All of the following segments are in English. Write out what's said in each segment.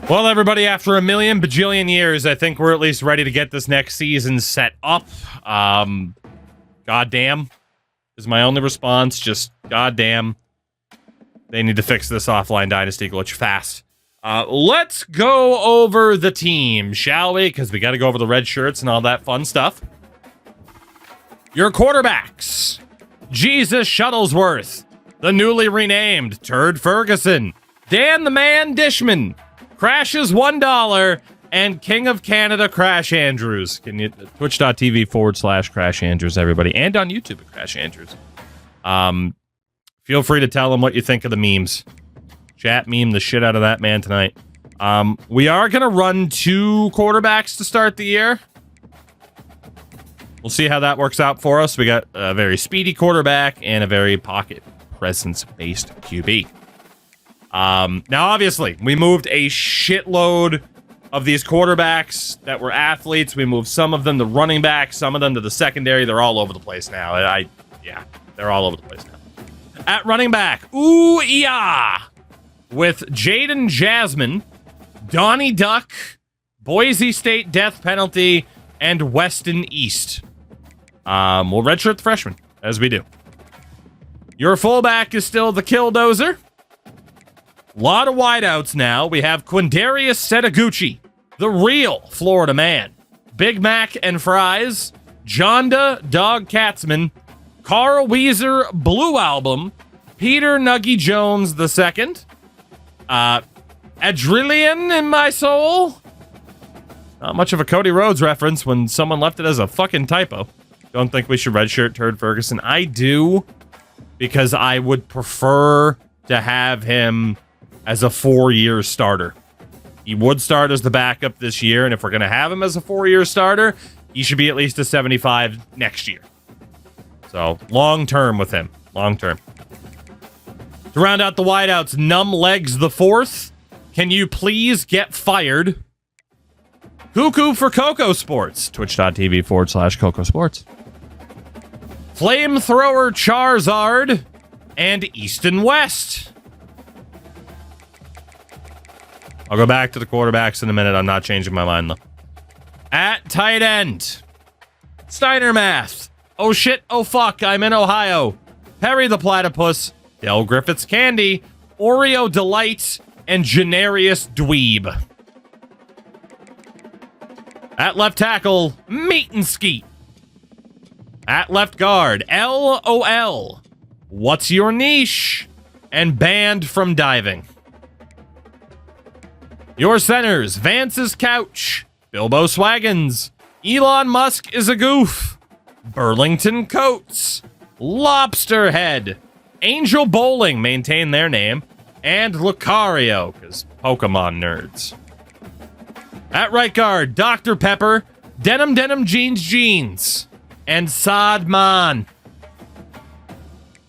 Well, everybody, after a million bajillion years, I think we're at least ready to get this next season set up. Goddamn is my only response. Just goddamn. They need to fix this offline Dynasty glitch fast. Let's go over the team, shall we? Because we got to go over the red shirts and all that fun stuff. Your quarterbacks. Jesus Shuttlesworth. The newly renamed Turd Ferguson. Dan the Man Dishman. Crashes $1 and King of Canada Crash Andrews. Can you twitch.tv/Crash Andrews, everybody, and on YouTube at Crash Andrews. Feel free to tell them what you think of the memes. Chat meme the shit out of that man tonight. We are gonna run 2 quarterbacks to start the year. We'll see how that works out for us. We got a very speedy quarterback and a very pocket presence-based QB. Now, obviously, we moved a shitload of these quarterbacks that were athletes. We moved some of them to running back, some of them to the secondary. They're all over the place now. Yeah, they're all over the place now. At running back, ooh-yeah! With Jaden Jasmine, Donnie Duck, Boise State Death Penalty, and Weston East. We'll redshirt the freshman, as we do. Your fullback is still the Killdozer. A lot of wideouts now. We have Quindarius Setaguchi, the real Florida man. Big Mac and Fries, Jonda Dog Katzman, Carl Weezer Blue Album, Peter Nuggy Jones II, Adrillian in my soul. Not much of a Cody Rhodes reference when someone left it as a fucking typo. Don't think we should redshirt Turd Ferguson. I do, because I would prefer to have him as a 4-year starter. He would start as the backup this year, and if we're going to have him as a 4-year starter, he should be at least a 75 next year. So, long-term with him. Long-term. To round out the wideouts, Numb Legs the Fourth. Can you please get fired? Cuckoo for Coco Sports. Twitch.tv/Coco Sports. Flamethrower Charizard. And Easton West. I'll go back to the quarterbacks in a minute. I'm not changing my mind, though. At tight end, Steiner Math. Oh shit, oh fuck, I'm in Ohio. Perry the Platypus, Del Griffith's Candy, Oreo Delight, and Genarius Dweeb. At left tackle, Meat and Skeet. At left guard, LOL. What's your niche? And banned from diving. Your centers, Vance's Couch, Bilbo Swaggins, Elon Musk is a goof, Burlington Coats, Lobster Head, Angel Bowling, maintain their name, and Lucario, because Pokemon nerds. At right guard, Dr. Pepper, Denim Jeans, and Sadman.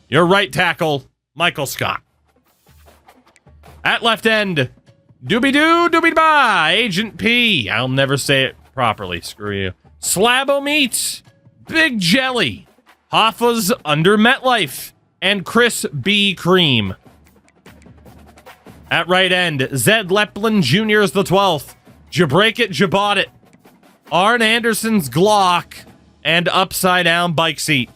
Your right tackle, Michael Scott. At left end, Doobie-doo, Agent P. I'll never say it properly. Screw you. Slabo Meat, Big Jelly, Hoffa's Under MetLife, and Chris B. Cream. At right end, Zed Leplin Jr.'s the 12th, Jabreak It, Jabot It, Arn Anderson's Glock, and Upside Down Bike Seat.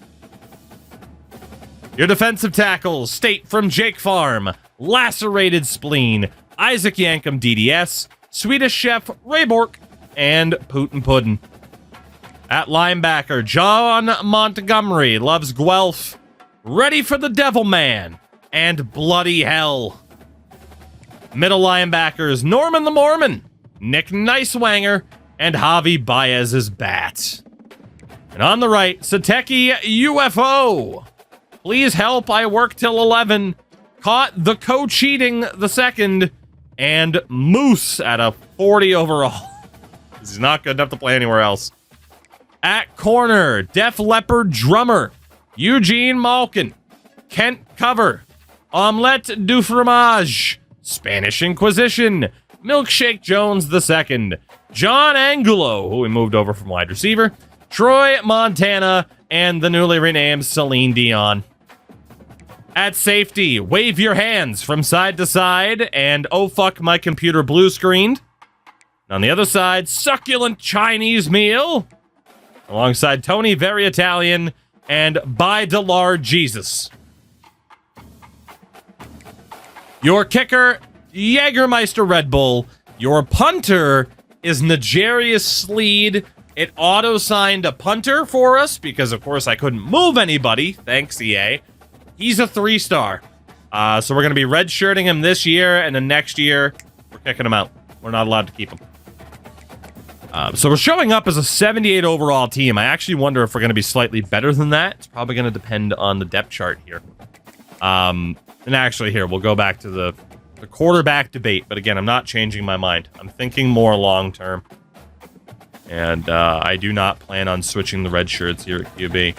Your defensive tackles, State from Jake Farm, Lacerated Spleen, Isaac Yankum DDS, Swedish Chef Ray Bork, and Putin Puddin. At linebacker, John Montgomery loves Guelph, Ready for the Devil Man, and Bloody Hell. Middle linebackers, Norman the Mormon, Nick Nicewanger, and Javi Baez's Bat. And on the right, Sateki UFO. Please help, I work till 11. Caught the co-cheating the second. And Moose at a 40 overall. He's not good enough to play anywhere else. At corner, Def Leppard Drummer, Eugene Malkin, Kent Cover, Omelette du Fromage, Spanish Inquisition, Milkshake Jones II, John Angulo, who we moved over from wide receiver, Troy Montana, and the newly renamed Celine Dion. At safety, wave your hands from side to side, and oh fuck, my computer blue screened. On the other side, succulent Chinese meal, alongside Tony, very Italian, and by Delar Jesus. Your kicker, Jägermeister Red Bull. Your punter is Nigerius Sleed. It auto-signed a punter for us because, of course, I couldn't move anybody. Thanks, EA. He's a 3-star. So we're going to be red-shirting him this year, and then next year, we're kicking him out. We're not allowed to keep him. So we're showing up as a 78 overall team. I actually wonder if we're going to be slightly better than that. It's probably going to depend on the depth chart here. And actually, here, we'll go back to the quarterback debate. But again, I'm not changing my mind. I'm thinking more long-term. And I do not plan on switching the red shirts here at QB.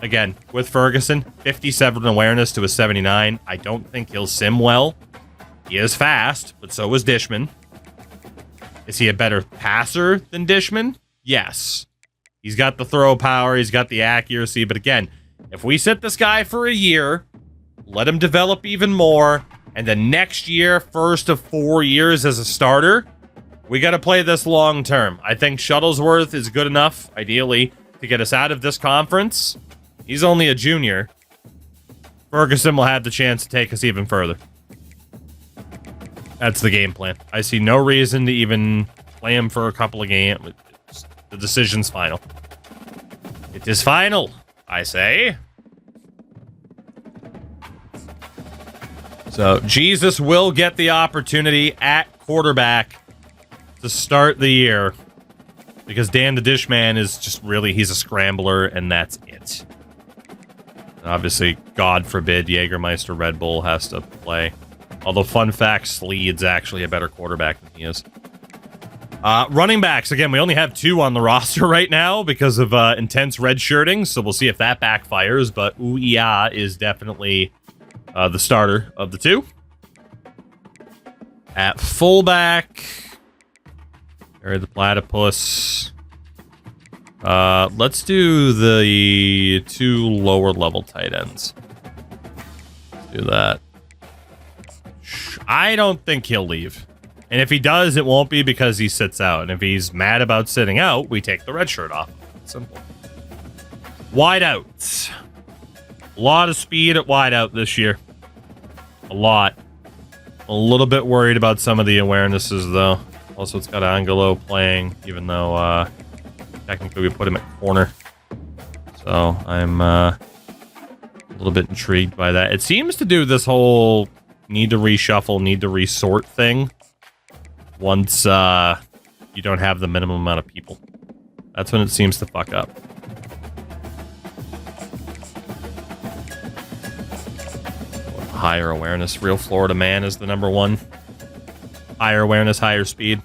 Again, with Ferguson, 57 awareness to a 79. I don't think he'll sim well. He is fast, but so is Dishman. Is he a better passer than Dishman? Yes. He's got the throw power, he's got the accuracy, but again, if we sit this guy for a year, let him develop even more, and then next year, first of 4 years as a starter, we got to play this long term. I think Shuttlesworth is good enough, ideally, to get us out of this conference. He's only a junior. Ferguson will have the chance to take us even further. That's the game plan. I see no reason to even play him for a couple of games. The decision's final. It is final, I say. So, Jesus will get the opportunity at quarterback to start the year. Because Dan the Dishman is just really, he's a scrambler, and that's it. And obviously, God forbid, Jägermeister Red Bull has to play. Although, fun fact, Sleed's actually a better quarterback than he is. Running backs, again, we only have 2 on the roster right now because of intense red shirting, so we'll see if that backfires, but Ouya is definitely the starter of the 2. At fullback, Harry the Platypus. Let's do the 2 lower level tight ends. Let's do that. I don't think he'll leave. And if he does, it won't be because he sits out. And if he's mad about sitting out, we take the red shirt off. Simple. Wideouts. A lot of speed at wideout this year. A lot. A little bit worried about some of the awarenesses, though. Also, it's got Angelo playing, even though technically we put him at corner. So I'm a little bit intrigued by that. It seems to do this whole need to reshuffle, need to resort thing once you don't have the minimum amount of people. That's when it seems to fuck up. Higher awareness. Real Florida man is the number 1. Higher awareness, higher speed.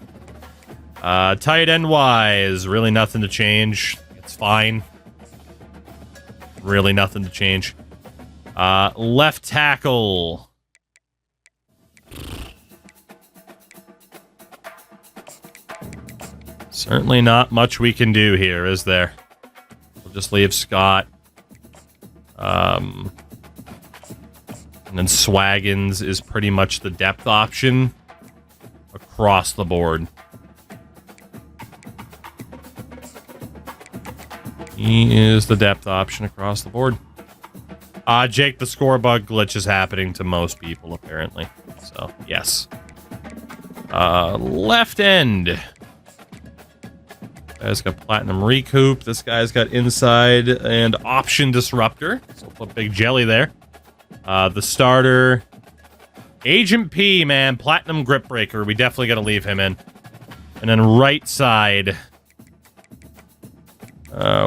Tight end wise, really nothing to change. It's fine. Really nothing to change. Left tackle. Certainly not much we can do here, is there? We'll just leave Scott. And then Swaggins is pretty much the depth option across the board. He is the depth option across the board. Jake, the score bug glitch is happening to most people, apparently. So, yes. Left end. Guy's got Platinum Recoup. This guy's got Inside and Option Disruptor. So we'll put Big Jelly there. The starter. Agent P, man. Platinum Grip Breaker. We definitely got to leave him in. And then right side.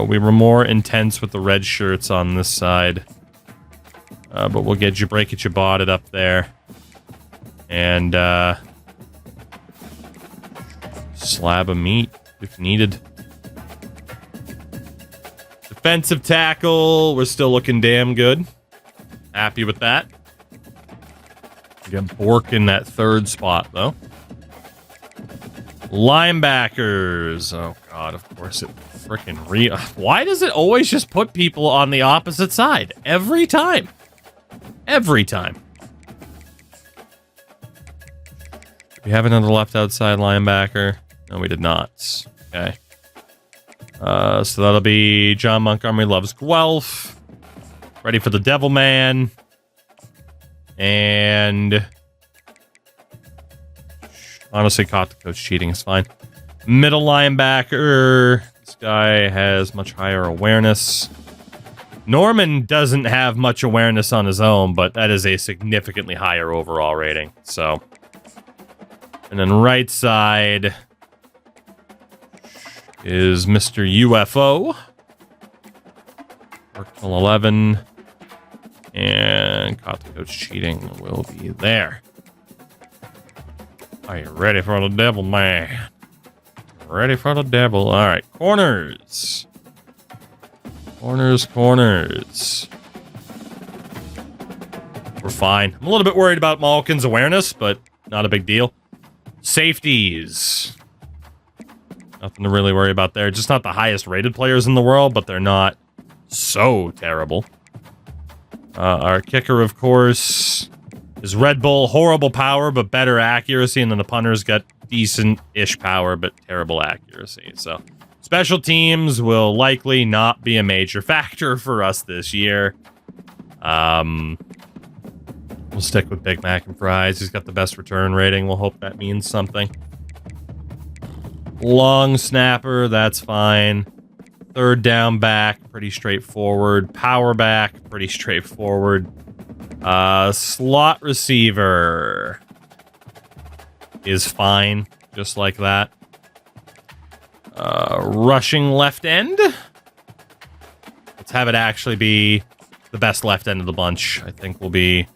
We were more intense with the red shirts on this side. But we'll get you break it, you bought it up there. And slab of meat if needed. Defensive tackle, we're still looking damn good. Happy with that. We got Bork in that 3rd spot, though. Linebackers. Oh, God, of course it freaking real. Why does it always just put people on the opposite side? Every time. Every time. We have another left outside linebacker. No, we did not. Okay. So that'll be John Montgomery loves Guelph. Ready for the Devil Man. And honestly, caught the coach cheating is fine. Middle linebacker. This guy has much higher awareness. Norman doesn't have much awareness on his own, but that is a significantly higher overall rating. So, and then right side is Mr. UFO. Work till 11. And caught the coach cheating will be there. Are you ready for the devil, man? Ready for the devil. All right, corners. Corners. We're fine. I'm a little bit worried about Malkin's awareness, but not a big deal. Safeties. Nothing to really worry about there. Just not the highest rated players in the world, but they're not so terrible. Our kicker, of course, is Red Bull. Horrible power, but better accuracy. And then the punter's got decent-ish power, but terrible accuracy. So special teams will likely not be a major factor for us this year. We'll stick with Big Mac and fries. He's got the best return rating. We'll hope that means something. Long snapper, that's fine. Third down back, pretty straightforward. Power back, pretty straightforward. Slot receiver is fine, just like that. Rushing left end. Let's have it actually be the best left end of the bunch, I think will be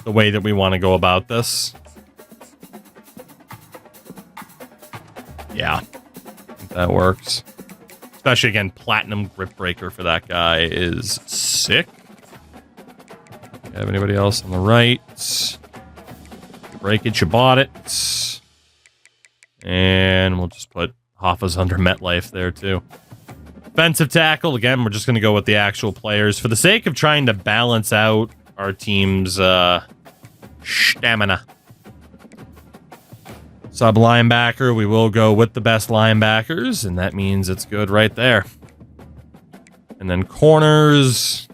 the way that we want to go about this. Yeah, I think that works. Especially, again, platinum grip breaker for that guy is sick. Have anybody else on the right? Break it, you bought it. And we'll just put Hoffa's under MetLife there, too. Defensive tackle, again, we're just going to go with the actual players. For the sake of trying to balance out our team's stamina. Sub linebacker, we will go with the best linebackers, and that means it's good right there. And then corners.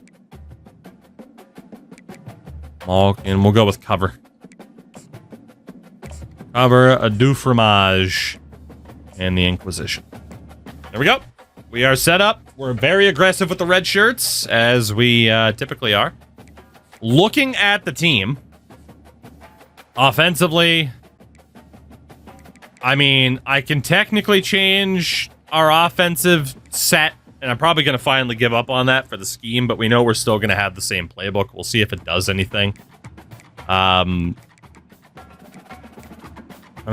And we'll go with cover. Cover, a du fromage, and the Inquisition. There we go. We are set up. We're very aggressive with the red shirts, as we typically are. Looking at the team, offensively, I mean, I can technically change our offensive set, and I'm probably going to finally give up on that for the scheme, but we know we're still going to have the same playbook. We'll see if it does anything. I mean,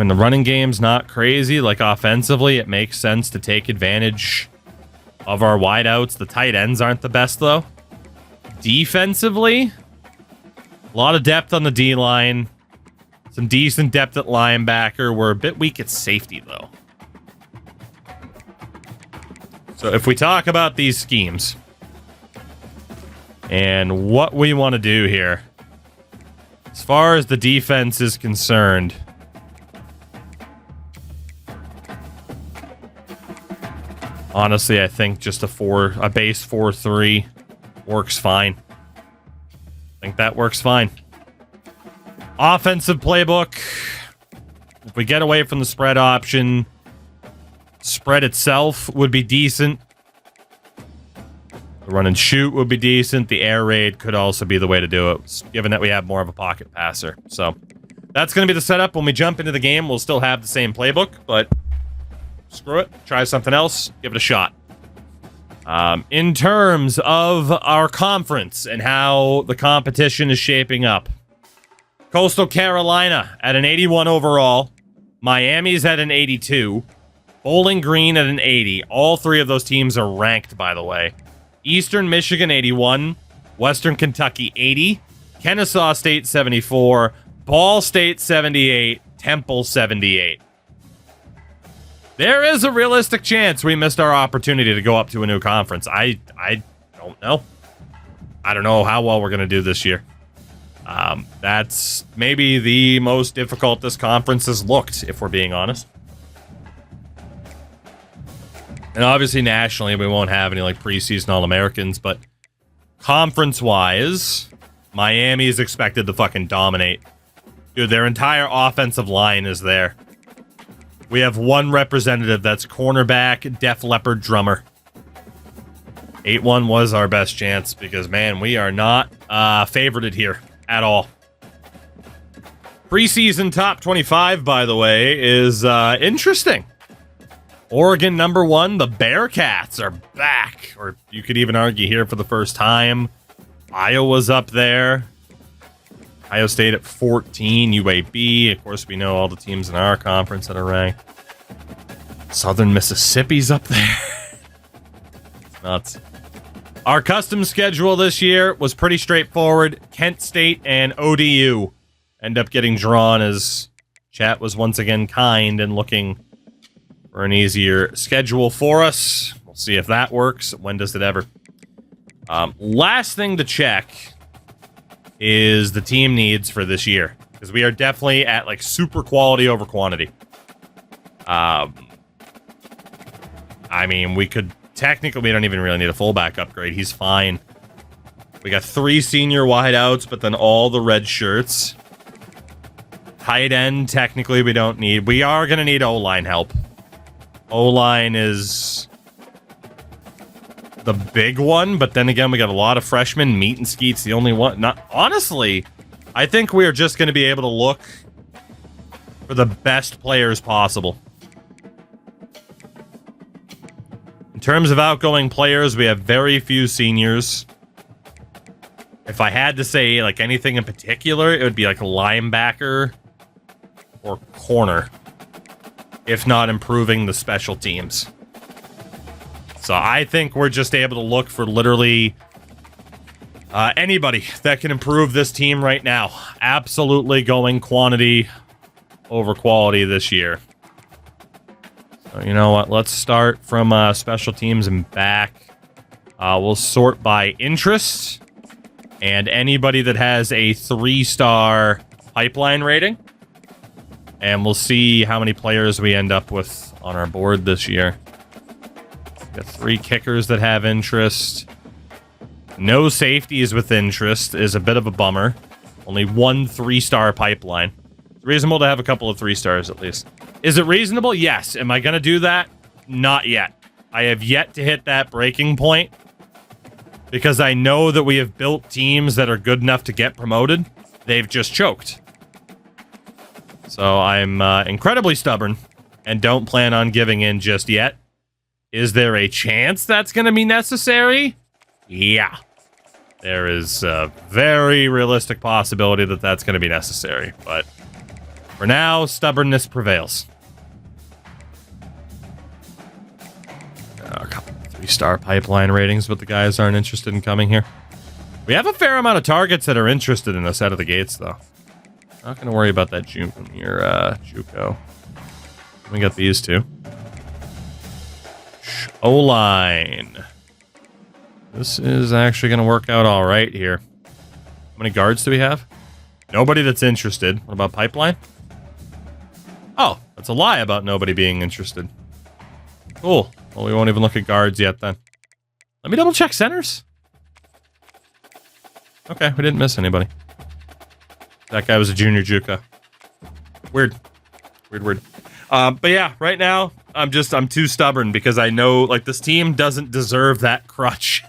the running game's not crazy. Like, offensively, it makes sense to take advantage of our wideouts. The tight ends aren't the best, though. Defensively, a lot of depth on the D-line. Some decent depth at linebacker. We're a bit weak at safety, though. So if we talk about these schemes and what we want to do here, as far as the defense is concerned, honestly, I think just a base 4-3 works fine. I think that works fine. Offensive playbook. If we get away from the spread option, spread itself would be decent. The run and shoot would be decent. The air raid could also be the way to do it, given that we have more of a pocket passer. So that's going to be the setup. When we jump into the game, we'll still have the same playbook, but screw it. Try something else. Give it a shot. In terms of our conference and how the competition is shaping up, Coastal Carolina at an 81 overall. Miami's at an 82. Bowling Green at an 80. All three of those teams are ranked, by the way. Eastern Michigan, 81. Western Kentucky, 80. Kennesaw State, 74. Ball State, 78. Temple, 78. There is a realistic chance we missed our opportunity to go up to a new conference. I don't know. I don't know how well we're going to do this year. That's maybe the most difficult this conference has looked, if we're being honest. And obviously nationally, we won't have any like preseason All-Americans, but conference-wise, Miami is expected to fucking dominate. Dude, their entire offensive line is there. We have one representative that's cornerback, Def Leppard drummer. 8-1 was our best chance because, man, we are not favorited here at all. Preseason top 25, by the way, is interesting. Oregon #1, the Bearcats are back. Or you could even argue here for the first time. Iowa's up there. Ohio State at 14, UAB. Of course, we know all the teams in our conference that are ranked. Southern Mississippi's up there. Nuts. Our custom schedule this year was pretty straightforward. Kent State and ODU end up getting drawn as chat was once again kind and looking for an easier schedule for us. We'll see if that works. When does it ever? Last thing to check is the team needs for this year, because we are definitely at like super quality over quantity. I mean, we could technically, we don't even really need a fullback upgrade. He's fine. We got 3 senior wideouts, but then all the red shirts. Tight end, technically, we don't need. We are going to need O-line help. O-line is the big one, but then again, we got a lot of freshmen. Meat and Skeet's the only one. Not honestly, I think we are just going to be able to look for the best players possible. In terms of outgoing players, we have very few seniors. If I had to say like anything in particular, it would be like a linebacker or corner, if not improving the special teams. So I think we're just able to look for literally anybody that can improve this team right now. Absolutely going quantity over quality this year. So you know what? Let's start from special teams and back. We'll sort by interest. And anybody that has a 3-star pipeline rating. And we'll see how many players we end up with on our board this year. Got 3 kickers that have interest. No safeties with interest is a bit of a bummer. Only 1 3-star pipeline. It's reasonable to have a couple of 3 stars at least. Is it reasonable? Yes. Am I going to do that? Not yet. I have yet to hit that breaking point. Because I know that we have built teams that are good enough to get promoted. They've just choked. So I'm incredibly stubborn and don't plan on giving in just yet. Is there a chance that's going to be necessary? Yeah. There is a very realistic possibility that that's going to be necessary. But for now, stubbornness prevails. A couple 3-star pipeline ratings, but the guys aren't interested in coming here. We have a fair amount of targets that are interested in us out of the gates, though. Not going to worry about that junior JUCO. We got these 2. O-line. This is actually going to work out all right here. How many guards do we have? Nobody that's interested. What about pipeline? Oh, that's a lie about nobody being interested. Cool. Well, we won't even look at guards yet then. Let me double check centers. Okay, we didn't miss anybody. That guy was a junior JUCO. Weird. Weird. But yeah, right now, I'm too stubborn because I know, like, this team doesn't deserve that crutch.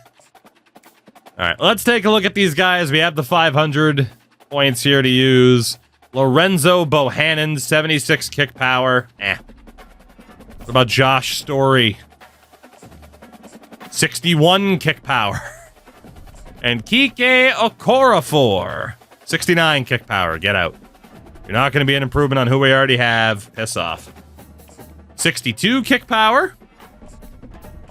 All right, let's take a look at these guys. We have the 500 points here to use. Lorenzo Bohannon, 76 kick power. What about Josh Story? 61 kick power. And Kike Okorafor, 69 kick power. Get out. You're not going to be an improvement on who we already have. Piss off. 62 kick power.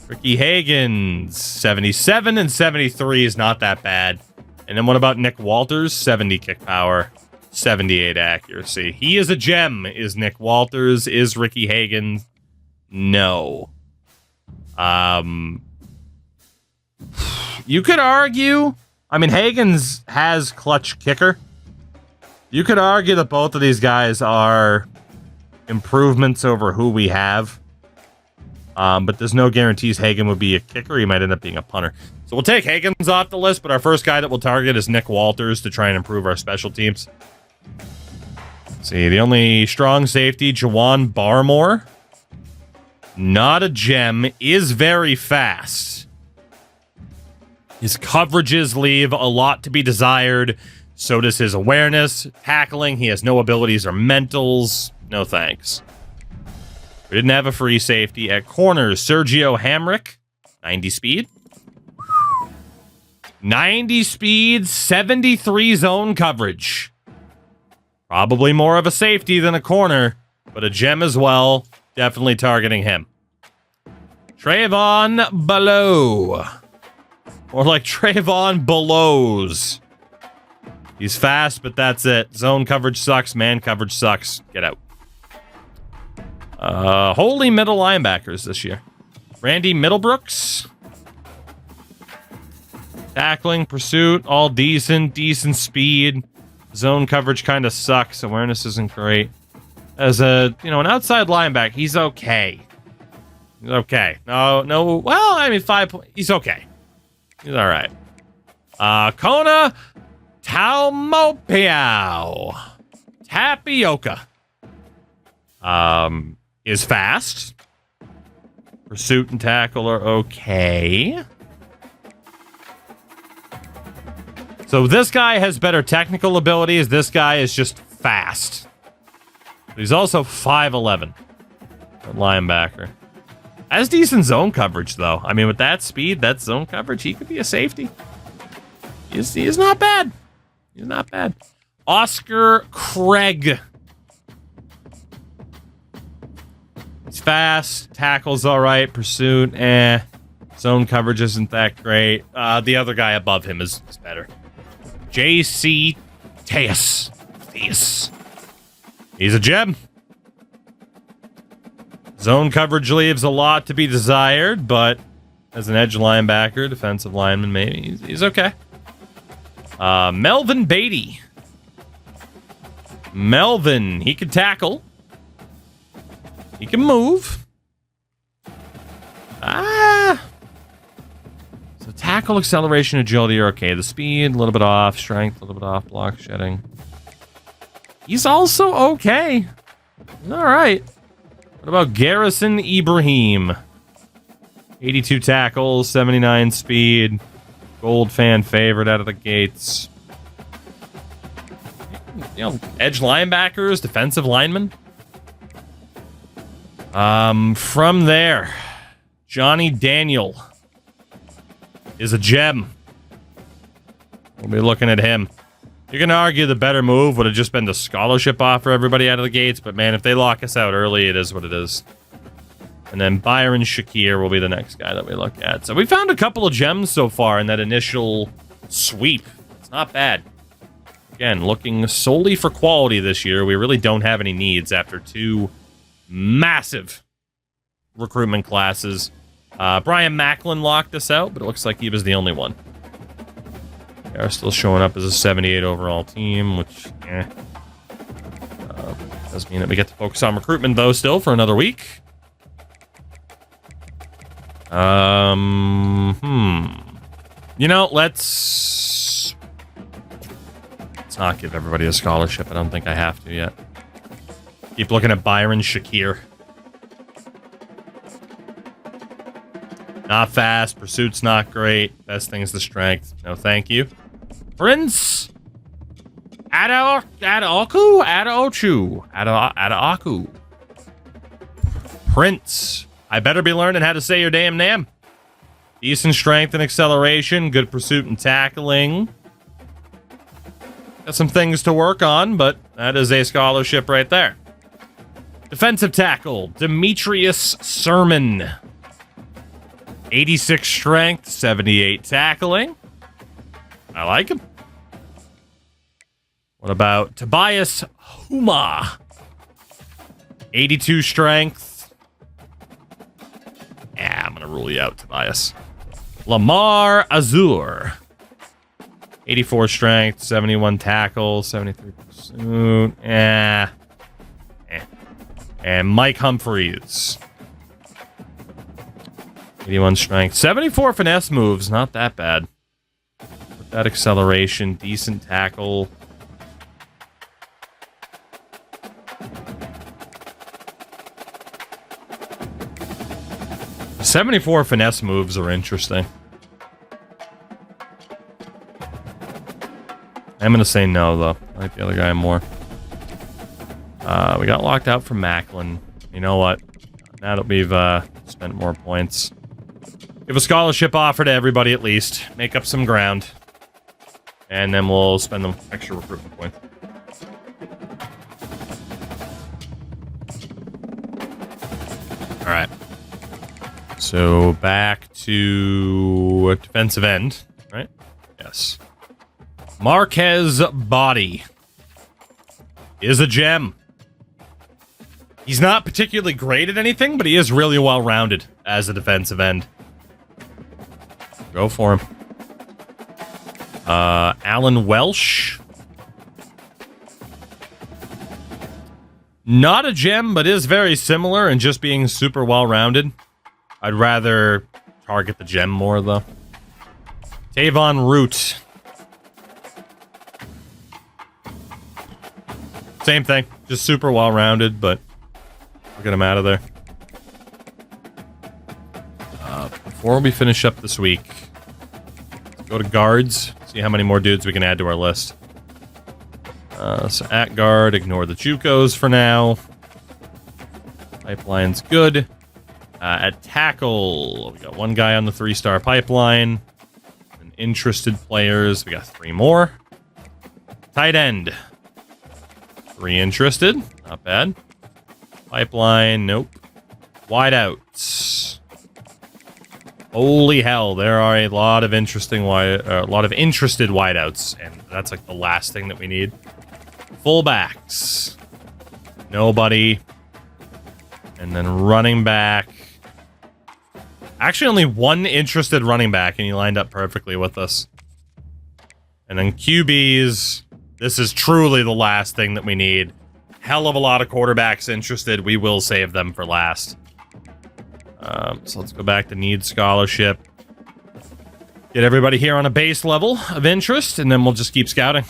Ricky Hagens, 77 and 73 is not that bad. And then what about Nick Walters? 70 kick power, 78 accuracy. He is a gem, is Nick Walters, is Ricky Hagens. No. You could argue, I mean, Hagen's has clutch kicker. You could argue that both of these guys are improvements over who we have. But there's no guarantees Hagen would be a kicker. He might end up being a punter. So we'll take Hagen's off the list, but our first guy that we'll target is Nick Walters to try and improve our special teams. Let's see, the only strong safety, Jawan Barmore. Not a gem, is very fast. His coverages leave a lot to be desired. So does his awareness, tackling. He has no abilities or mentals. No thanks. We didn't have a free safety. At corners, Sergio Hamrick, 90 speed. 90 speed, 73 zone coverage. Probably more of a safety than a corner, but a gem as well. Definitely targeting him. Trayvon Below. Or like Trayvon Belows. He's fast, but that's it. Zone coverage sucks. Man coverage sucks. Get out. Holy middle linebackers this year. Randy Middlebrooks. Tackling, pursuit, all decent. Decent speed. Zone coverage kind of sucks. Awareness isn't great. As an outside linebacker, he's okay. He's okay. No. Well, I mean, 5 points. He's okay. He's all right. Kona Taumopiao. Tapioca. Is fast. Pursuit and tackle are okay. So this guy has better technical abilities. This guy is just fast. He's also 5'11". Linebacker. Has decent zone coverage, though. I mean, with that speed, that zone coverage, he could be a safety. He's not bad. He's not bad. Oscar Craig. He's fast. Tackle's all right. Pursuit, Zone coverage isn't that great. The other guy above him is better. J.C. Teas. He's a gem. Zone coverage leaves a lot to be desired, but as an edge linebacker, defensive lineman, maybe he's okay. Melvin Beatty. Melvin, he can tackle. He can move. So tackle, acceleration, agility are okay. The speed, a little bit off. Strength, a little bit off. Block shedding. He's also okay. He's all right. What about Garrison Ibrahim? 82 tackles, 79 speed. Gold fan favorite out of the gates. Edge linebackers, defensive linemen. From there, Johnny Daniel is a gem. We'll be looking at him. You can argue the better move would have just been the scholarship offer everybody out of the gates, but man, if they lock us out early, it is what it is. And then Byron Shakir will be the next guy that we look at. So we found a couple of gems so far in that initial sweep. It's not bad. Again, looking solely for quality this year. We really don't have any needs after two massive recruitment classes. Brian Macklin locked us out, but it looks like he was the only one. They are still showing up as a 78 overall team, which, does mean that we get to focus on recruitment, though, still for another week. Let's not give everybody a scholarship. I don't think I have to yet. Keep looking at Byron Shakir. Not fast. Pursuit's not great. Best thing is the strength. No, thank you. Prince Adaochu. Prince. I better be learning how to say your damn name. Decent strength and acceleration. Good pursuit and tackling. Got some things to work on, but that is a scholarship right there. Defensive tackle, Demetrius Sermon. 86 strength, 78 tackling. I like him. What about Tobias Huma? 82 strength, rule you out, Tobias. Lamar Azur. 84 strength, 71 tackle, 73 pursuit. And Mike Humphreys. 81 strength, 74 finesse moves. Not that bad. With that acceleration, decent tackle. The 74 finesse moves are interesting. I'm going to say no, though. I like the other guy more. We got locked out from Macklin. You know what? Now that we've spent more points. Give a scholarship offer to everybody at least. Make up some ground. And then we'll spend them extra recruitment points. Alright. So back to defensive end, right? Yes. Marquez Body is a gem. He's not particularly great at anything, but he is really well-rounded as a defensive end. Go for him. Alan Welsh. Not a gem, but is very similar in just being super well-rounded. I'd rather target the gem more, though. Tavon Root. Same thing. Just super well-rounded, but we'll get him out of there. Before we finish up this week, let's go to guards. See how many more dudes we can add to our list. So at guard, ignore the Chukos for now. Pipeline's good. At tackle, we got one guy on the 3-star pipeline. And interested players, we got 3 more. Tight end. 3 interested. Not bad. Pipeline, nope. Wideouts. Holy hell, there are a lot of interesting interested wideouts, and that's like the last thing that we need. Fullbacks. Nobody. And then running back. Actually, only one interested running back, and he lined up perfectly with us. And then QBs. This is truly the last thing that we need. Hell of a lot of quarterbacks interested. We will save them for last. So let's go back to need scholarship. Get everybody here on a base level of interest, and then we'll just keep scouting.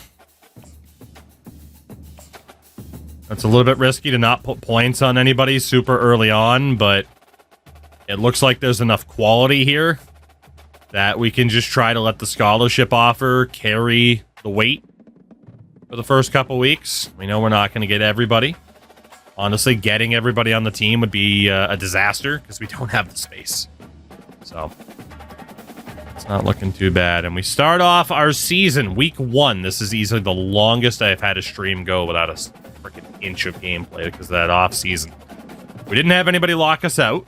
That's a little bit risky to not put points on anybody super early on, but it looks like there's enough quality here that we can just try to let the scholarship offer carry the weight for the first couple weeks. We know we're not going to get everybody. Honestly, getting everybody on the team would be a disaster because we don't have the space. So, it's not looking too bad. And we start off our season, week 1. This is easily the longest I've had a stream go without a freaking inch of gameplay because of that off season. We didn't have anybody lock us out.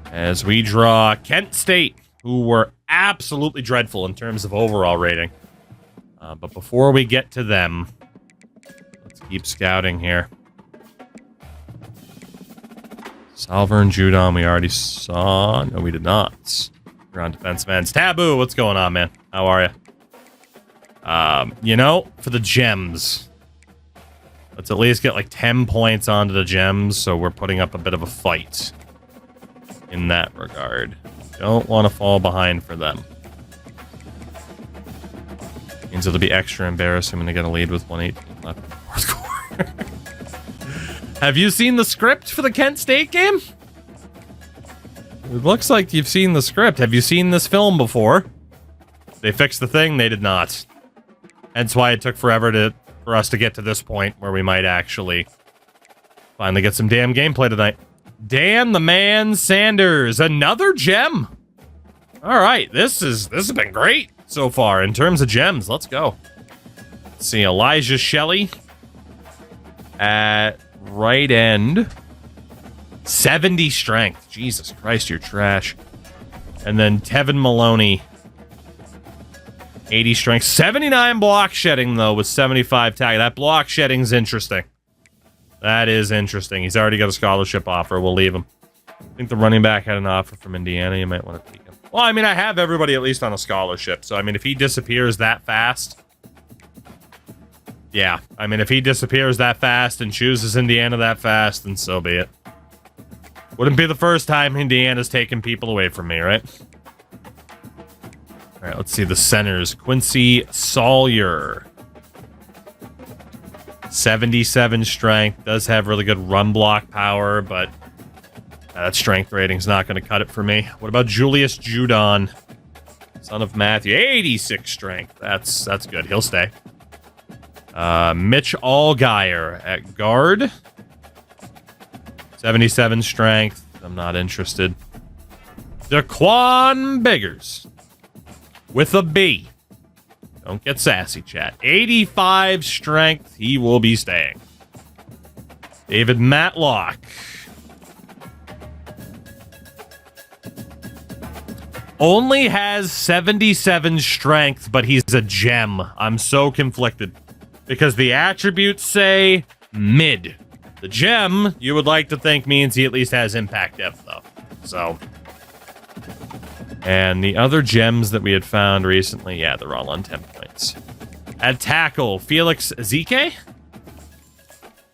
As we draw Kent State, who were absolutely dreadful in terms of overall rating. But before we get to them, let's keep scouting here. Salver and Judon, we already saw. No, we did not. We're on defensive ends. Taboo, what's going on, man? How are you? You know, for the gems, let's at least get like 10 points onto the gems, so we're putting up a bit of a fight in that regard. Don't want to fall behind for them. Means it'll be extra embarrassing when they get a lead with 118 left in the fourth quarter. Have you seen the script for the Kent State game? It looks like you've seen the script. Have you seen this film before? They fixed the thing, they did not. Hence why it took forever for us to get to this point where we might actually finally get some damn gameplay tonight. Dan the Man Sanders, another gem. All right, this has been great so far in terms of gems. Let's go. Let's see, Elijah Shelley at right end. 70 strength. Jesus Christ, you're trash. And then Tevin Maloney, 80 strength. 79 block shedding, though, with 75 tag. That block shedding's interesting. That is interesting. He's already got a scholarship offer. We'll leave him. I think the running back had an offer from Indiana. You might want to take him. Well, I mean, I have everybody at least on a scholarship. So, I mean, if he disappears that fast... Yeah, I mean, if he disappears that fast and chooses Indiana that fast, then so be it. Wouldn't be the first time Indiana's taken people away from me, right? All right, let's see the centers. Quincy Sawyer. 77 strength. Does have really good run block power, but that strength rating's not going to cut it for me. What about Julius Judon? Son of Matthew. 86 strength. That's good. He'll stay. Mitch Allgaier at guard. 77 strength. I'm not interested. Daquan Biggers. With a B. Don't get sassy, chat. 85 strength. He will be staying. David Matlock. Only has 77 strength, but he's a gem. I'm so conflicted. Because the attributes say mid. The gem, you would like to think, means he at least has impact depth, though. So. And the other gems that we had found recently, yeah, they're all on 10 points. At tackle, Felix Zike.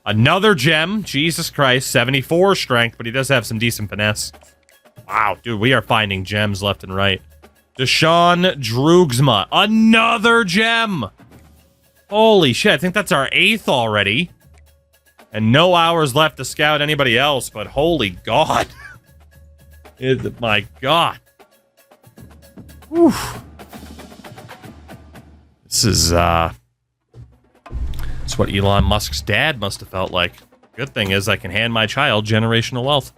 Another gem, Jesus Christ, 74 strength, but he does have some decent finesse. Wow, dude, we are finding gems left and right. Deshaun Drugsma, another gem. Holy shit, I think that's our 8th already. And no hours left to scout anybody else, but holy God. My God. Whew. This is, it's what Elon Musk's dad must have felt like. Good thing is I can hand my child generational wealth.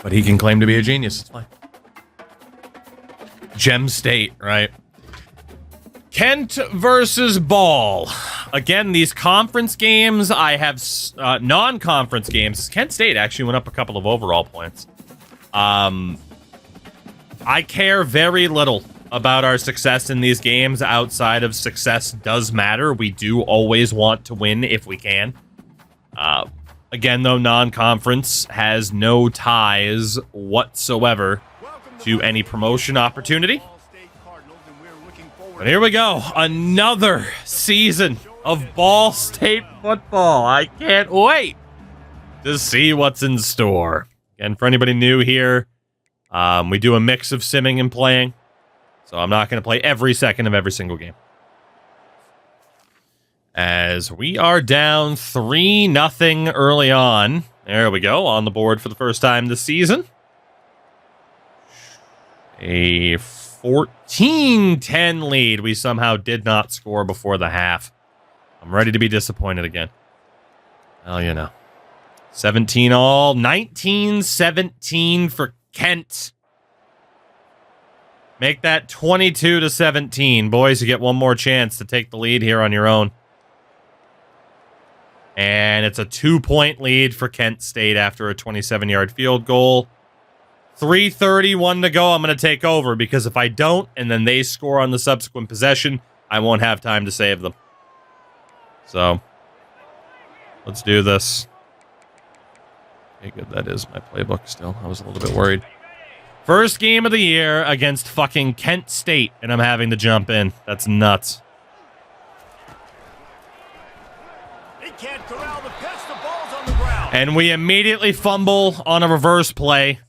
But he can claim to be a genius. It's fine. Gem State, right? Kent versus Ball. Again, these conference games, I have non-conference games. Kent State actually went up a couple of overall points. I care very little about our success in these games outside of success does matter. We do always want to win if we can. Again, though, non-conference has no ties whatsoever to any promotion opportunity. But here we go. Another season of Ball State football. I can't wait to see what's in store. And for anybody new here, we do a mix of simming and playing. So I'm not going to play every second of every single game. As we are down 3-0 early on. There we go. On the board for the first time this season. A 14-10 lead. We somehow did not score before the half. I'm ready to be disappointed again. Well, you know. 17 all. 19-17 for Kent. Make that 22-17. Boys, you get one more chance to take the lead here on your own. And it's a 2-point lead for Kent State after a 27-yard field goal. 3:31 to go. I'm going to take over because if I don't and then they score on the subsequent possession, I won't have time to save them. So, let's do this. Okay, good. That is my playbook still. I was a little bit worried. First game of the year against fucking Kent State, and I'm having to jump in. That's nuts. They can't corral the pitch. The ball's on the ground. And we immediately fumble on a reverse play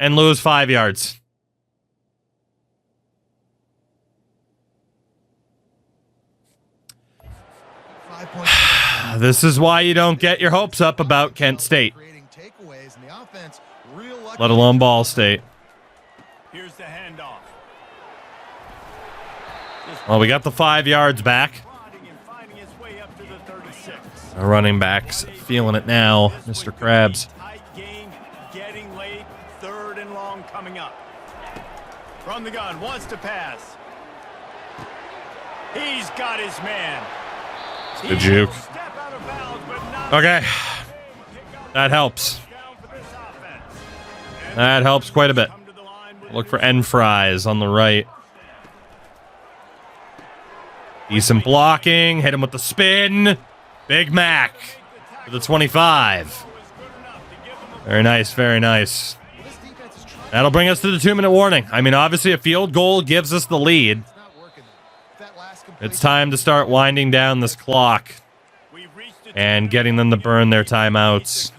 and lose 5 yards. This is why you don't get your hopes up about Kent State. Let alone Ball State. Here's the handoff. Well, we got the 5 yards back. Our running backs feeling it now, Mr. Krabs. Getting late, 3rd and long coming up. From the gun, wants to pass. He's got his man. The juke. Okay. That helps. That helps quite a bit. Look for end fries on the right. Decent blocking. Hit him with the spin. Big Mac. to the 25. Very nice, very nice. That'll bring us to the 2-minute warning. I mean, obviously, a field goal gives us the lead. It's time to start winding down this clock and getting them to burn their timeouts.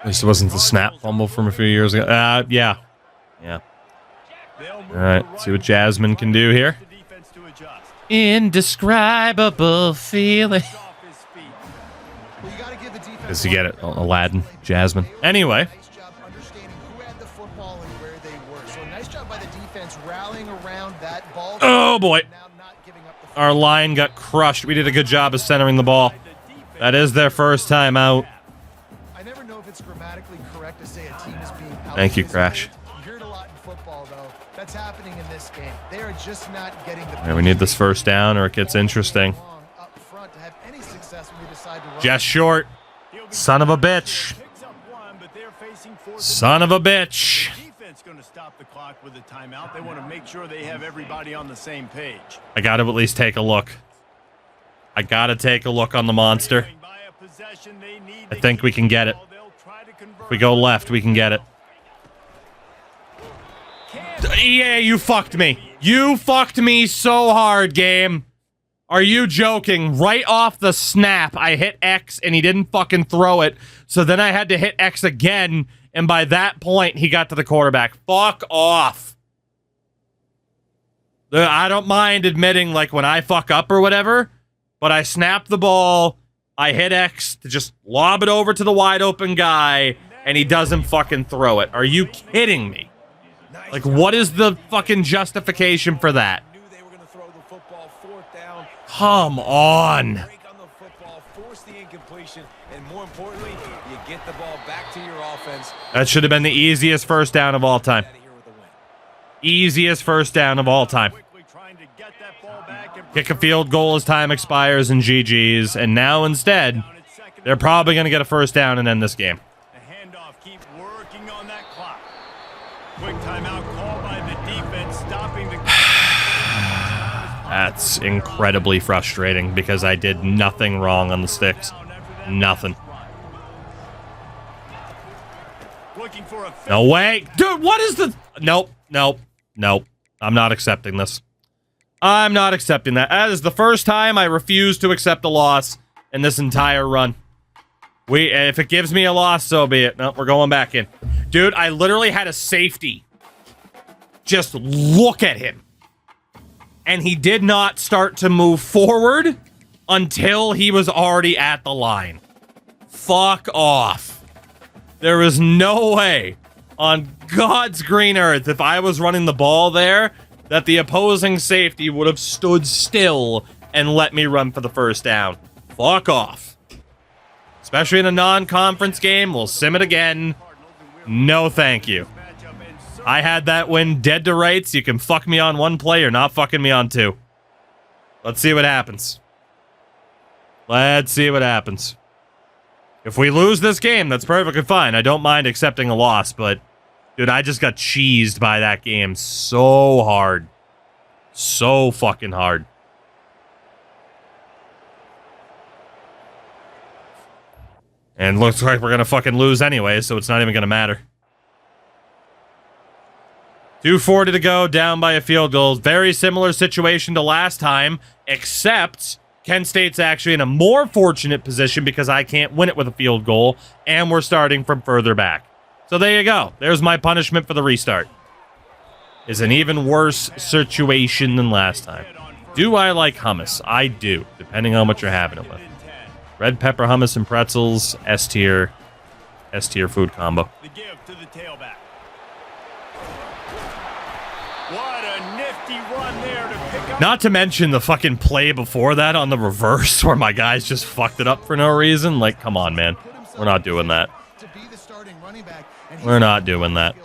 At least it wasn't the snap fumble from a few years ago. Yeah. All right, see what Jasmine can do here. Indescribable feeling. Does he get it? Aladdin, Jasmine. Anyway. Oh, boy. Our line got crushed. We did a good job of centering the ball. That is their first time out. I never know if it's grammatically correct to say a team is being out. Thank you, Crash. You hear it a lot in football, though. That's happening in this game. They are just not getting the. Yeah, we need this first down or it gets interesting. Just short. Son of a bitch. Son of a bitch. Going to stop the clock with a timeout. They want to make sure they have everybody on the same page. I got to at least take a look. I got to take a look on the monster. I think we can get it. If we go left, we can get it. Yeah, you fucked me. You fucked me so hard, game. Are you joking? Right off the snap, I hit X and he didn't fucking throw it. So then I had to hit X again. And by that point, he got to the quarterback. Fuck off. I don't mind admitting, like, when I fuck up or whatever, but I snap the ball, I hit X to just lob it over to the wide open guy, and he doesn't fucking throw it. Are you kidding me? Like, what is the fucking justification for that? Come on. That should have been the easiest first down of all time. Easiest first down of all time. Kick a field goal as time expires and GG's. And now instead, they're probably going to get a first down and end this game. The handoff, keep working on that clock. Quick timeout call by the defense, stopping the. That's incredibly frustrating because I did nothing wrong on the sticks. Nothing. No way. Dude, what is the... Nope. I'm not accepting this. I'm not accepting that. That is the first time I refuse to accept a loss in this entire run. If it gives me a loss, so be it. No, we're going back in. Dude, I literally had a safety. Just look at him. And he did not start to move forward until he was already at the line. Fuck off. There is no way on God's green earth, if I was running the ball there, that the opposing safety would have stood still and let me run for the first down. Fuck off. Especially in a non-conference game, we'll sim it again. No thank you. I had that win dead to rights. You can fuck me on one play or not fucking me on two. Let's see what happens. Let's see what happens. If we lose this game, that's perfectly fine. I don't mind accepting a loss, but, dude, I just got cheesed by that game so hard. So fucking hard. And looks like we're going to fucking lose anyway, so it's not even going to matter. 2:40 to go, down by a field goal. Very similar situation to last time, except Kent State's actually in a more fortunate position because I can't win it with a field goal, and we're starting from further back. So there you go. There's my punishment for the restart. Is an even worse situation than last time. Do I like hummus? I do, depending on what you're having it with. Red pepper hummus and pretzels, S tier food combo. The give to the tailback. What a nifty run there to pick up. Not to mention the fucking play before that on the reverse where my guys just fucked it up for no reason. Like, come on, man. We're not doing that. We're not doing that. He's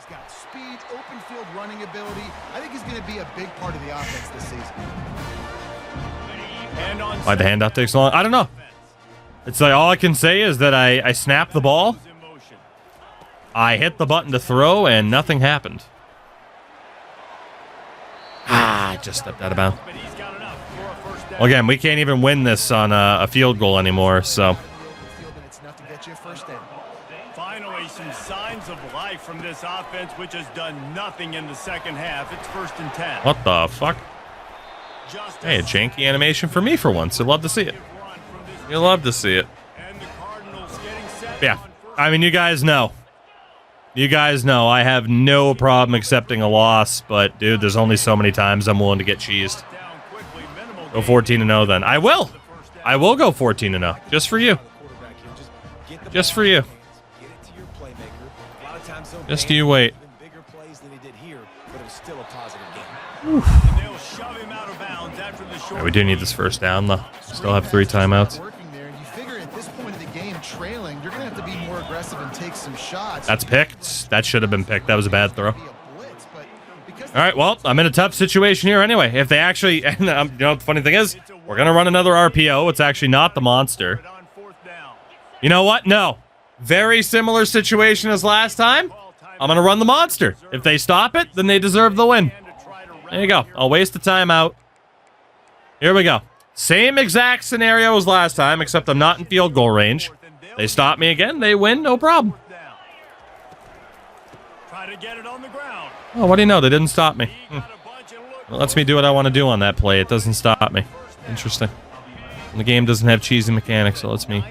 got speed, open field running ability. I think he's going to be a big part of the offense this season. Why the handoff takes long? I don't know. It's like all I can say is that I snapped the ball. I hit the button to throw and nothing happened. I just stepped out of bounds. But he's got enough for a first Well, again, we can't even win this on a field goal anymore, so. Finally, some signs of life from this offense, which has done nothing in the second half. It's 1st and 10. What the fuck? Hey, a janky animation for me for once. You'll love to see it. You'll love to see it. Yeah, I mean, you guys know. You guys know I have no problem accepting a loss, but, dude, there's only so many times I'm willing to get cheesed. Go 14-0 then. I will. I will go 14-0. Just for you. Just for you. Just you wait. Right, we do need this first down, though. Still have 3 timeouts. That's picked. That should have been picked. That was a bad throw. All right, well, I'm in a tough situation here anyway. If they actually, and you know, the funny thing is, we're going to run another RPO. It's actually not the monster. You know what? No. Very similar situation as last time. I'm going to run the monster. If they stop it, then they deserve the win. There you go. I'll waste the timeout. Here we go. Same exact scenario as last time, except I'm not in field goal range. They stop me again. They win. No problem. Oh, what do you know? They didn't stop me. It lets me do what I want to do on that play. It doesn't stop me. Interesting. And the game doesn't have cheesy mechanics, so it lets me...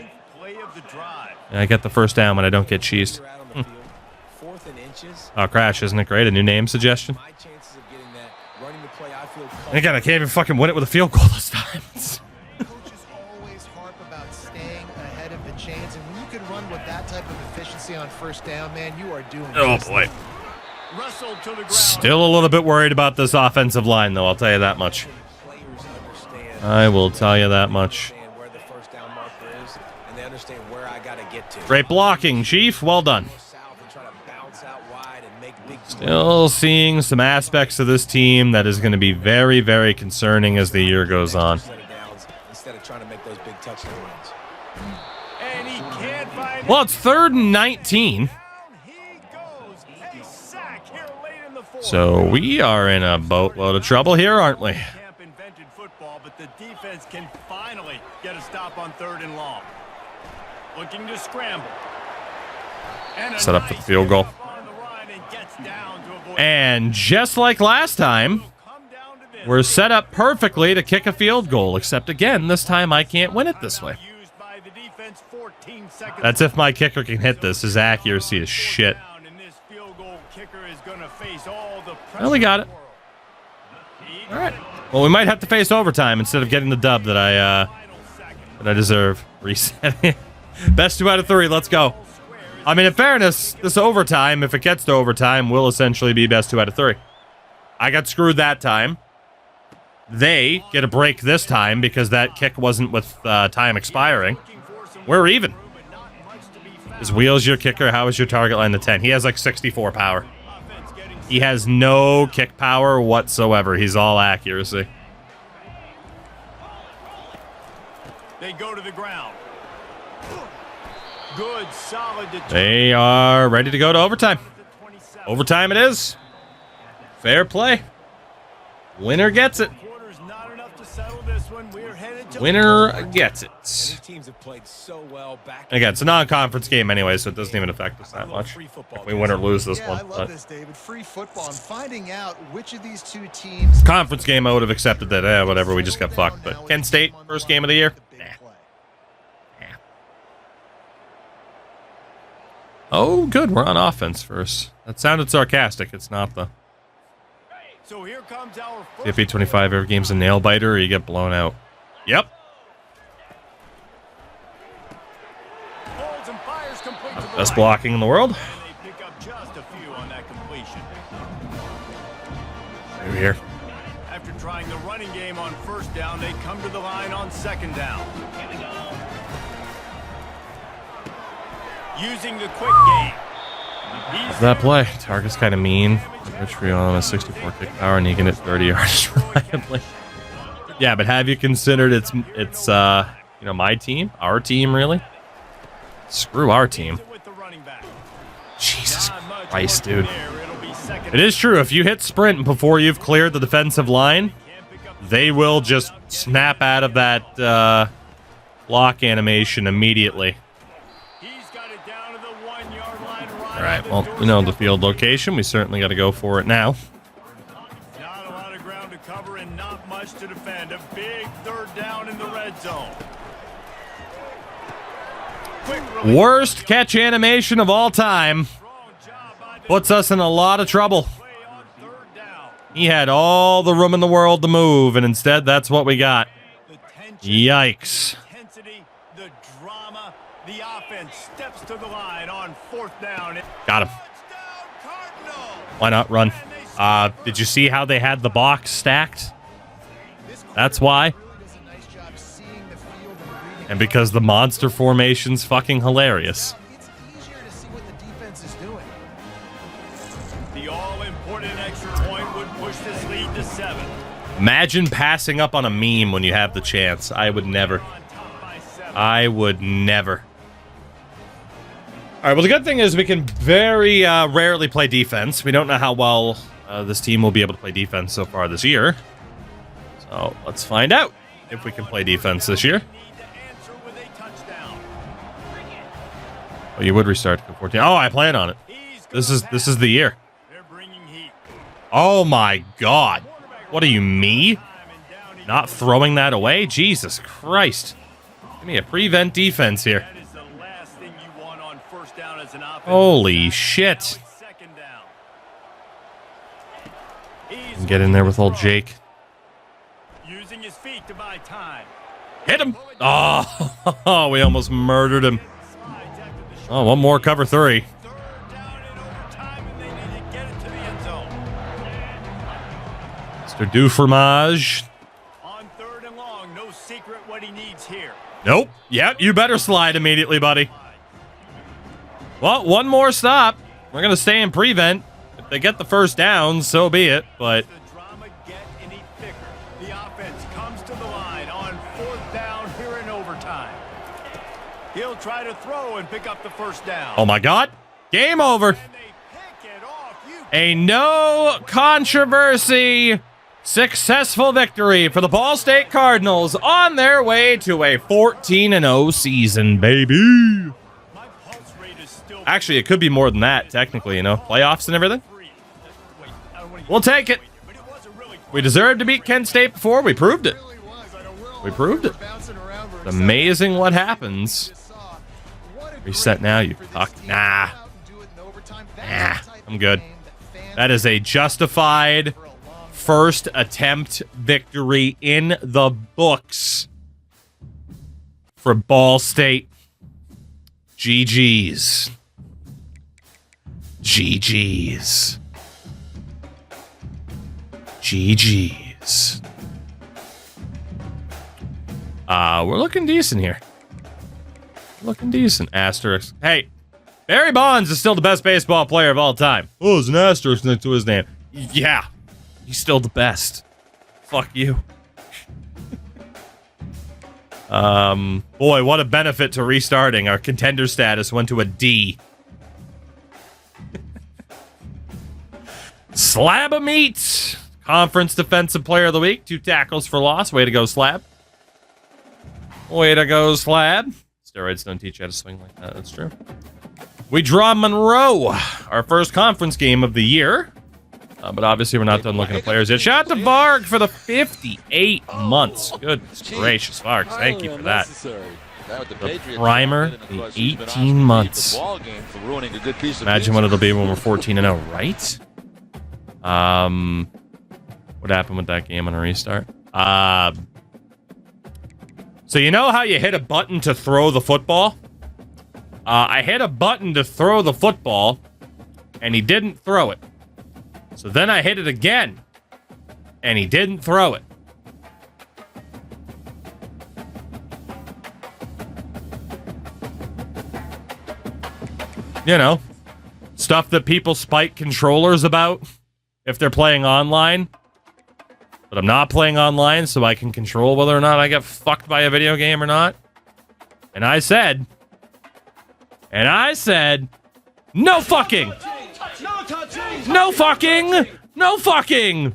I get the first down when I don't get cheesed. Oh, Crash, isn't it great? A new name suggestion? And again, I can't even fucking win it with a field goal this time. Coaches always harp about staying ahead of the chains, and when you can run with that type of efficiency on first down, man, you are doing oh, boy. Still a little bit worried about this offensive line, though, I'll tell you that much. I will tell you that much. Great blocking, Chief. Well done. Still seeing some aspects of this team that is going to be very, very concerning as the year goes on. Well, it's 3rd and 19. So we are in a boatload of trouble here, aren't we? But the defense can finally get a stop on 3rd and long. Looking to scramble. Set up for the field goal. And just like last time, we're set up perfectly to kick a field goal, except again, this time I can't win it this way. That's if my kicker can hit this. His accuracy is shit. Well, we got it. All right. Well, we might have to face overtime instead of getting the dub that I deserve. Resetting. Best 2 out of 3. Let's go. I mean, in fairness, this overtime, if it gets to overtime, will essentially be best 2 out of 3. I got screwed that time. They get a break this time because that kick wasn't with time expiring. We're even. Is Wheels your kicker? How is your target line to 10? He has like 64 power. He has no kick power whatsoever. He's all accuracy. They go to the ground. Good, solid. They are ready to go to overtime. Overtime it is. Fair play. Winner gets it. Winner gets it. Again, it's a non-conference game anyway, so it doesn't even affect us that much. If we win or lose this one. I love this, David. Free football and finding out which of these two teams. Conference game, I would have accepted that. Whatever, we just got fucked. But Kent State, first game of the year. Oh, good. We're on offense first. That sounded sarcastic. It's not the... So here comes our CFB 25, every game's a nail biter or you get blown out. Yep. Best blocking in the world. Over here. After trying the running game on first down, they come to the line on second down. Using the quick game. That play. Target's kind of mean. Rich on a 64 kick power and he can hit 30 yards reliably. Yeah, but have you considered it's you know, my team? Our team, really? Screw our team. Jesus Christ, dude. It is true. If you hit sprint before you've cleared the defensive line, they will just snap out of that block animation immediately. He's got it down to the 1 yard line. Right. All right, well, you know the field location. We certainly got to go for it now. Not a lot of ground to cover and not much to defend. A big third down in the red zone. Worst catch animation of all time. Puts us in a lot of trouble. He had all the room in the world to move, and instead that's what we got. Yikes. The drama, the offense steps to the line on 4th down. Got him. Why not run? Did you see how they had the box stacked? That's why. And because the monster formation's fucking hilarious. It's easier to see what the defense is doing. The all-important extra point would push this lead to 7. Imagine passing up on a meme when you have the chance. I would never. I would never. All right, well, the good thing is we can very rarely play defense. We don't know how well this team will be able to play defense so far this year. So let's find out if we can play defense this year. Oh, you would restart to 14. Oh, I plan on it. This is the year. Oh my God. What are you, me? Not throwing that away? Jesus Christ. Give me a prevent defense here. Holy shit. Can get in there with old Jake. Using his feet to buy time. Hit him. Oh, we almost murdered him. Oh, one more cover 3. Mr. Dufromage. On 3rd and long, no secret what he needs here. Nope. Yep, you better slide immediately, buddy. Well, one more stop. We're going to stay in prevent. If they get the first down, so be it, but... The drama get any thicker. The offense comes to the line on 4th down here in overtime. He'll try to throw and pick up the first down. Oh, my God. Game over. A no controversy successful victory for the Ball State Cardinals on their way to a 14-0 season, baby. Actually, it could be more than that, technically, you know, playoffs and everything. We'll take it. We deserved to beat Kent State before. We proved it. We proved it. It's amazing what happens. Reset now, you fuck. Nah, I'm good. That is a justified first attempt victory in the books for Ball State. GG's. GG's. GG's. We're looking decent here. Looking decent. Asterisk. Hey, Barry Bonds is still the best baseball player of all time. Oh, there's an asterisk next to his name. Yeah, he's still the best. Fuck you. Boy, what a benefit to restarting. Our contender status went to a D. Slab of meat. Conference Defensive Player of the Week. 2 tackles for loss. Way to go, Slab. Way to go, Slab. Steroids don't teach you how to swing like that. That's true. We draw Monroe. Our first conference game of the year. But obviously we're not done looking at players yet. Shout out to Varg for the 58 months. Goodness gracious, Varg. Thank you for that. The primer, the 18 months. Imagine what it'll be when we're 14-0, right? What happened with that game on a restart? So you know how you hit a button to throw the football? I hit a button to throw the football, and he didn't throw it. So then I hit it again, and he didn't throw it. You know, stuff that people spike controllers about if they're playing online. But I'm not playing online, so I can control whether or not I get fucked by a video game or not. And I said, no fucking! No fucking! No fucking!